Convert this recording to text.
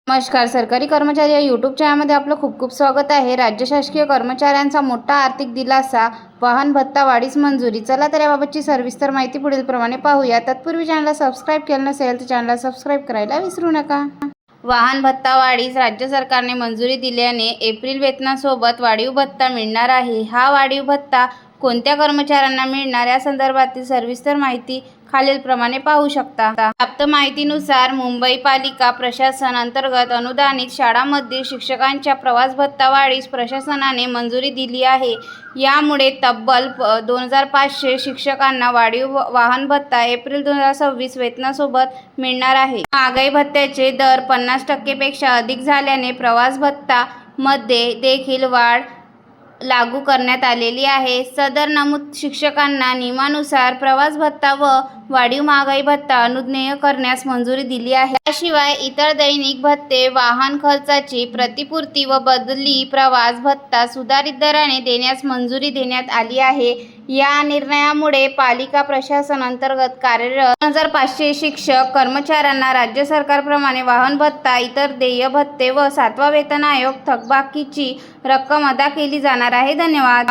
नमस्कार. सरकारी कर्मचारी या यूट्यूब चॅनलमध्ये आपलं खूप खूप स्वागत आहे. राज्य शासकीय कर्मचाऱ्यांचा मोठा आर्थिक दिलासा, वाहन भत्ता वाढीस मंजुरी. चला तर याबाबतची सविस्तर माहिती पुढील प्रमाणे पाहूया. तत्पूर्वी चॅनलला सबस्क्राईब केलं नसेल तर चॅनलला सबस्क्राईब करायला विसरू नका. वाहन भत्ता वाढीस राज्य सरकारने मंजुरी दिल्याने एप्रिल वेतनासोबत वाढीव भत्ता मिळणार आहे. हा वाढीव भत्ता कोणत्या कर्मचाऱ्यांना मिळणार या संदर्भातील सविस्तर माहिती खालीलप्रमाणे पाहू शकता. प्राप्त माहितीनुसार मुंबई पालिका प्रशासन अंतर्गत अनुदानित शाळांमधील शिक्षकांच्या प्रवास भत्ता वाढीस प्रशासनाने मंजुरी दिली आहे. यामुळे तब्बल 2500 शिक्षकांना वाढीव वाहन भत्ता एप्रिल 2026 वेतनासोबत मिळणार आहे. महागाई भत्त्याचे दर 50% पेक्षा अधिक झाल्याने प्रवास भत्ता मध्ये देखील वाढ लागू करण्यात आलेली आहे. सदर नमूद शिक्षकांना नियमानुसार प्रवास भत्ता व वाढीव महागाई भत्ता अनुज्ञेय करण्यास मंजुरी दिली आहे. याशिवाय इतर दैनिक भत्ते, वाहन खर्चाची प्रतिपूर्ती व बदली प्रवास भत्ता सुधारित दराने देण्यास मंजुरी देण्यात आली आहे. या निर्णयामुळे पालिका प्रशासन अंतर्गत कार्यरत 2500 शिक्षक कर्मचाऱ्यांना राज्य सरकारप्रमाणे वाहन भत्ता, इतर देय भत्ते व 7वा वेतन आयोग थकबाकीची रक्कम अदा केली जाणार आहे. धन्यवाद.